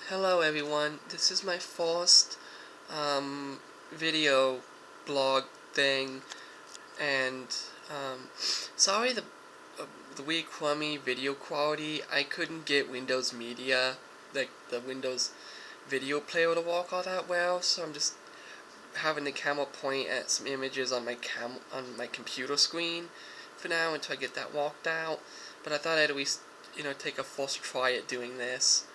Hello everyone, this is my first video blog thing, and sorry the weird crummy video quality. I couldn't get Windows Media, like the Windows video player, to work all that well, so I'm just having the camera point at some images on my computer screen for now until I get that worked out. But I thought I'd at least take a first try at doing this.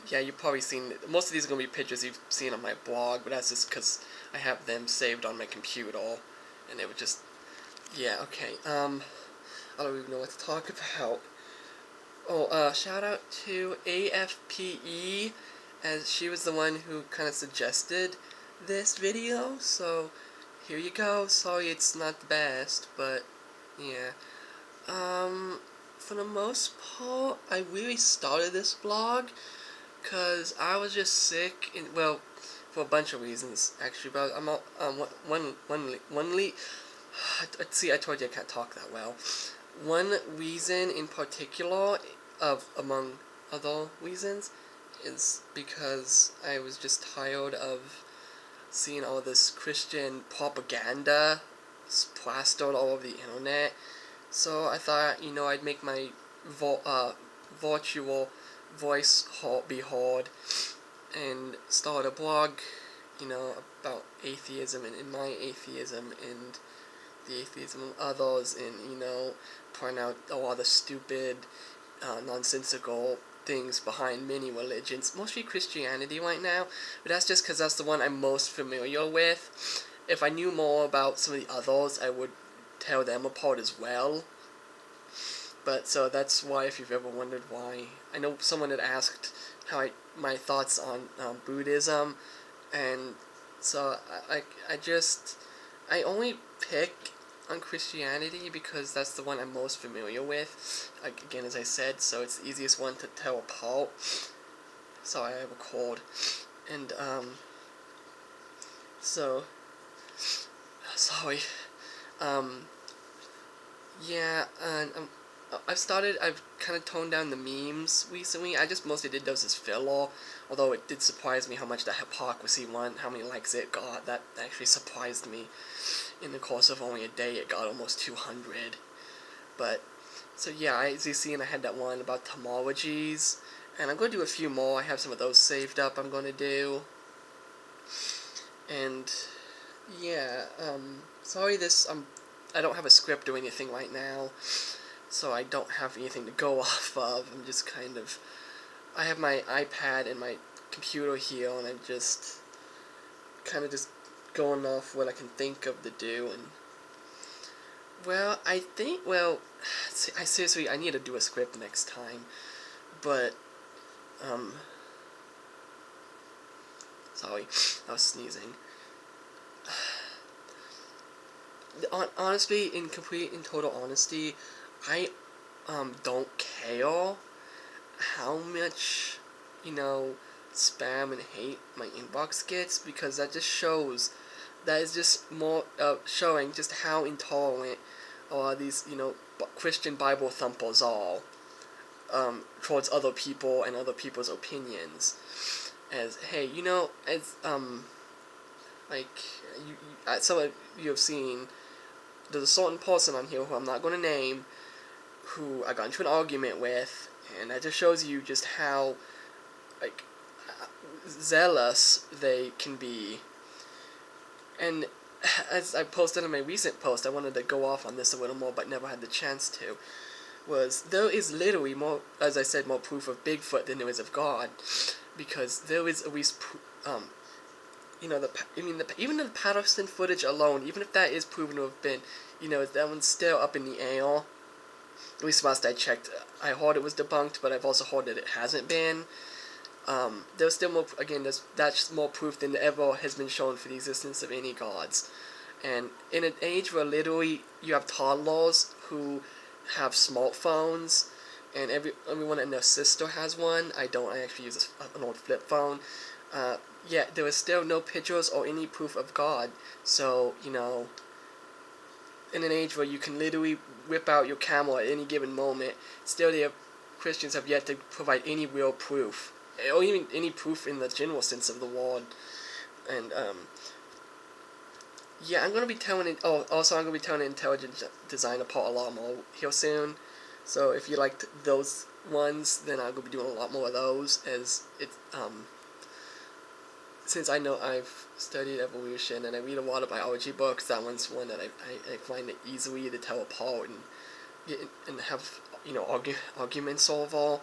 Yeah, you've probably seen, most of these are going to be pictures you've seen on my blog, but that's just because I have them saved on my computer, and they were just, yeah, okay, I don't even know what to talk about. Oh, shout out to AFPE, as she was the one who kind of suggested this video, so here you go. Sorry it's not the best, but, yeah. For the most part, I really started this blog because I was just sick, well, for a bunch of reasons, actually, but I'm not, see, I told you I can't talk that well. One reason in particular, among other reasons, is because I was just tired of seeing all this Christian propaganda plastered all over the internet. So I thought, I'd make my virtual voice be heard and start a blog, about atheism and my atheism and the atheism of others, and, point out a lot of the stupid, nonsensical things behind many religions, mostly Christianity right now, but that's just because that's the one I'm most familiar with. If I knew more about some of the others, I would tell them apart as well. But so that's why, if you've ever wondered why, I know someone had asked my thoughts on Buddhism, and so I only pick on Christianity because that's the one I'm most familiar with. Again, as I said, so it's the easiest one to tell apart. Sorry, I have a cold, and so sorry. Yeah, and I've kind of toned down the memes recently. I just mostly did those as filler, although it did surprise me how much the hypocrisy one, how many likes it got. That actually surprised me. In the course of only a day, it got almost 200. But, so yeah, as you see, and I had that one about tomologies, and I'm going to do a few more. I have some of those saved up I'm going to do. And, yeah, sorry I don't have a script or anything right now, so I don't have anything to go off of. I'm just I have my iPad and my computer here, and I'm just kind of just going off what I can think of to do. And, well, I seriously, I need to do a script next time, but, sorry, I was sneezing. Honestly, in complete and total honesty, I don't care how much, spam and hate my inbox gets, because that is just more showing just how intolerant these, Christian Bible thumpers are towards other people and other people's opinions. As, hey, as, like, some of you have seen, there's a certain person on here who I'm not going to name, who I got into an argument with, and that just shows you just how, like, zealous they can be. And as I posted in my recent post, I wanted to go off on this a little more, but never had the chance to, was there is literally more, as I said, more proof of Bigfoot than there is of God, because there is at least, even the Patterson footage alone, even if that is proven to have been, that one's still up in the air. At least last I checked, I heard it was debunked, but I've also heard that it hasn't been. There's still more, again, that's more proof than ever has been shown for the existence of any gods. And in an age where literally you have toddlers who have smartphones, and everyone and their sister has one. I don't. I actually use an old flip phone. Yeah, there was still no pictures or any proof of God. So, in an age where you can literally whip out your camera at any given moment, still there Christians have yet to provide any real proof, or even any proof in the general sense of the word. And yeah, I'm gonna be telling it. Oh, also I'm gonna be telling intelligent design apart a lot more here soon. So if you liked those ones, then I'm gonna be doing a lot more of those. As it since I know I've studied evolution and I read a lot of biology books, that one's one that I find it easily to tell apart and have arguments over.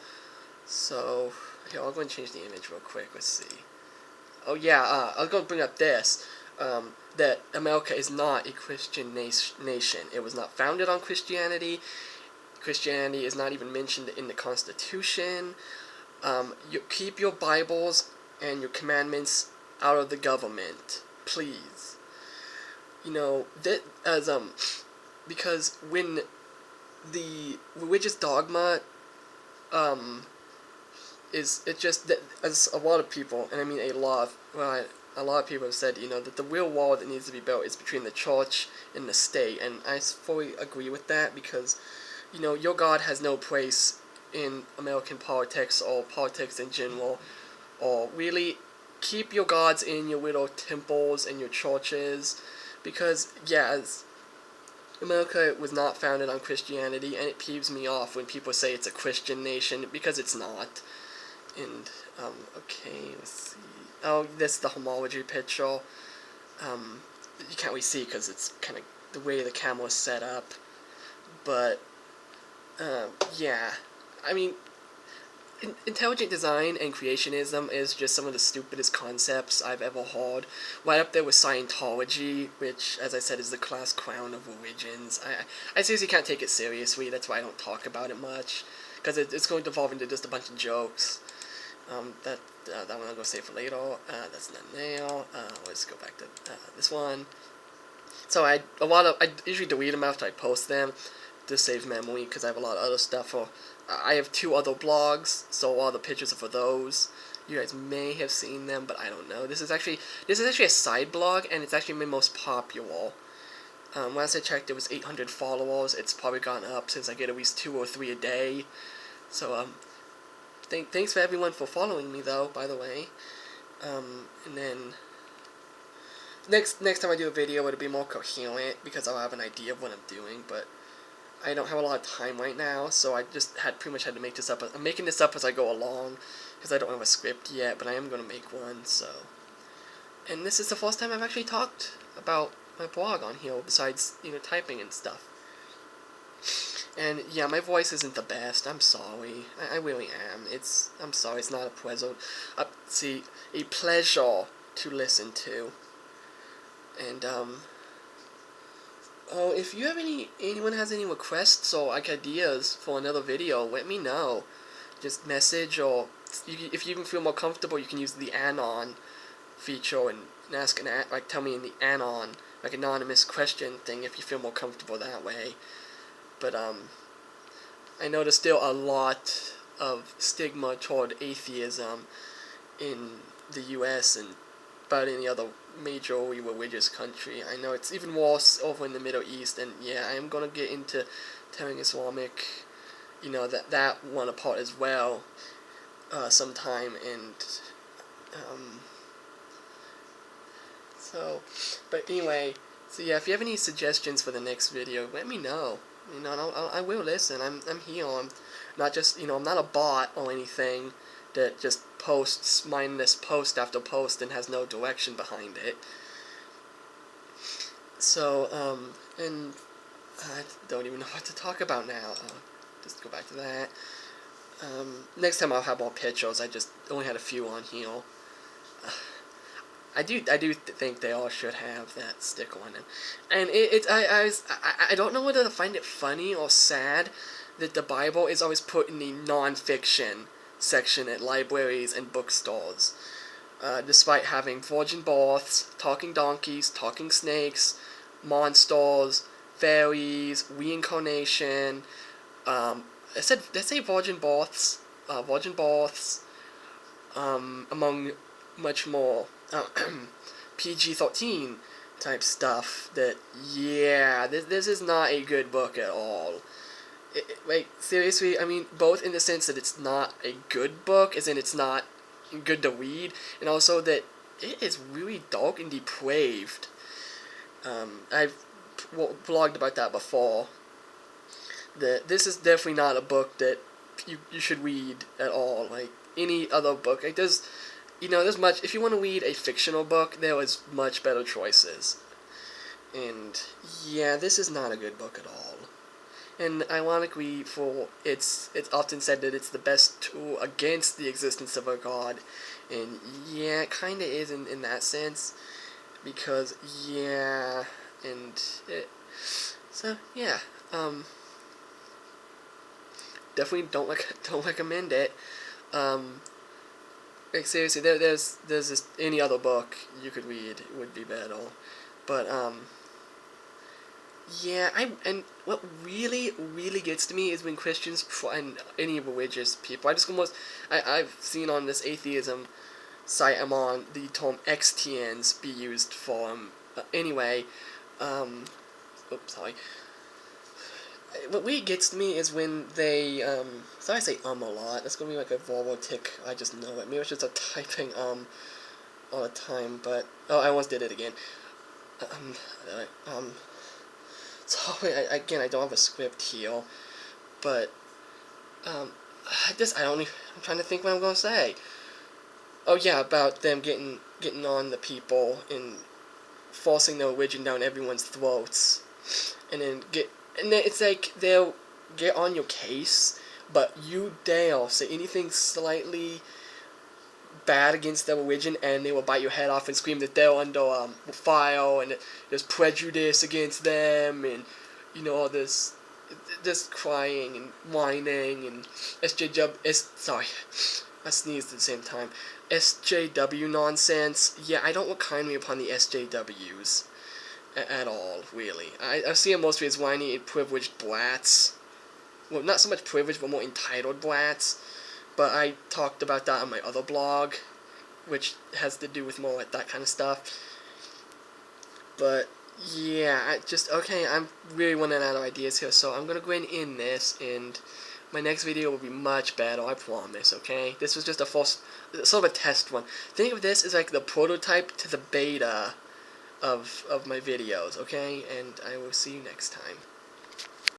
So here, I'll go and change the image real quick. Let's see. Oh yeah, I'll go bring up this. That America is not a Christian nation. It was not founded on Christianity. Christianity is not even mentioned in the Constitution. You keep your Bibles and your commandments out of the government, please. That as because when the religious dogma is it just that as a lot of people, and I mean a lot of people have said, that the real wall that needs to be built is between the church and the state, and I fully agree with that because, your God has no place in American politics or politics in general, or really keep your gods in your little temples and your churches, because, as America was not founded on Christianity, and it peeves me off when people say it's a Christian nation, because it's not. And, okay, let's see. Oh, this is the homology picture. You can't really see because it's kind of the way the camera is set up. But, yeah. I mean, intelligent design and creationism is just some of the stupidest concepts I've ever heard. Right up there with Scientology, which, as I said, is the class clown of religions. I seriously can't take it seriously. That's why I don't talk about it much. Because it's going to evolve into just a bunch of jokes. That one I'll go save for later. That's not now. Let's go back to this one. So I usually delete them after I post them to save memory because I have a lot of other stuff. I have 2 other blogs, so all the pictures are for those. You guys may have seen them, but I don't know. This is actually a side blog, and it's actually my most popular. Last I checked, it was 800 followers. It's probably gone up since I get at least 2 or 3 a day. So thanks for everyone for following me, though, by the way. And then next time I do a video, it'll be more coherent because I'll have an idea of what I'm doing. But I don't have a lot of time right now, so I just pretty much had to make this up. I'm making this up as I go along because I don't have a script yet, but I am gonna make one. So, and this is the first time I've actually talked about my blog on here, besides typing and stuff. And yeah, my voice isn't the best. I'm sorry. I really am. I'm sorry. It's not a pleasure. A pleasure to listen to. And oh, if you have anyone has any requests or ideas for another video, let me know. Just message, or if you even feel more comfortable, you can use the anon feature and ask tell me in the anon, anonymous question thing if you feel more comfortable that way. But I know there's still a lot of stigma toward atheism in the U.S. and about any other majorly religious country. I know it's even worse over in the Middle East, and yeah, I am gonna get into telling Islamic, that one apart as well, sometime, and but anyway, so yeah, if you have any suggestions for the next video, let me know. And I will listen. I'm here. I'm not just, I'm not a bot or anything that just posts mindless post after post and has no direction behind it. So, and I don't even know what to talk about now. Just go back to that. Next time I'll have more pictures. I just only had a few on here. I do think they all should have that sticker on them, and I don't know whether to find it funny or sad that the Bible is always put in the non-fiction section at libraries and bookstores, despite having virgin births, talking donkeys, talking snakes, monsters, fairies, reincarnation. Let's say virgin births, among much more. PG-13 type stuff that, yeah, this is not a good book at all. Like, seriously, I mean, both in the sense that it's not a good book, as in it's not good to read, and also that it is really dark and depraved. I've blogged about that before. That this is definitely not a book that you should read at all. Like any other book, like there's much. If you want to read a fictional book, there is much better choices. And yeah, this is not a good book at all. And ironically, for it's often said that it's the best tool against the existence of a god, and yeah, it kind of is in that sense, because yeah, and it, so yeah, definitely don't recommend it. Um, like seriously, there's just any other book you could read would be better, but yeah, and what really gets to me is when Christians try, and any religious people. I've seen on this atheism site I'm on the term XTNs be used for anyway. Um, oops, sorry. What really gets to me is when they so I say a lot. That's gonna be like a verbal tick. I just know it. Maybe I should start typing all the time. But oh, I almost did it again. Um, um, sorry. Again, I don't have a script here, but um, I don't. I'm trying to think what I'm gonna say. Oh yeah, about them getting on the people and forcing their religion down everyone's throats, and then it's like they'll get on your case, but you dare say anything slightly bad against their religion, and they will bite your head off and scream that they're under fire and there's prejudice against them, and all this just crying and whining and sorry, I sneezed at the same time. SJW nonsense. Yeah, I don't look kindly upon the SJWs at all, really. I see them mostly as whiny and privileged blats. Well, not so much privileged, but more entitled blats. But I talked about that on my other blog, which has to do with more like that kind of stuff. But yeah, okay, I'm really running out of ideas here, so I'm gonna go ahead and end this, and my next video will be much better, I promise, okay? This was just a sort of a test one. Think of this as like the prototype to the beta of my videos, okay? And I will see you next time.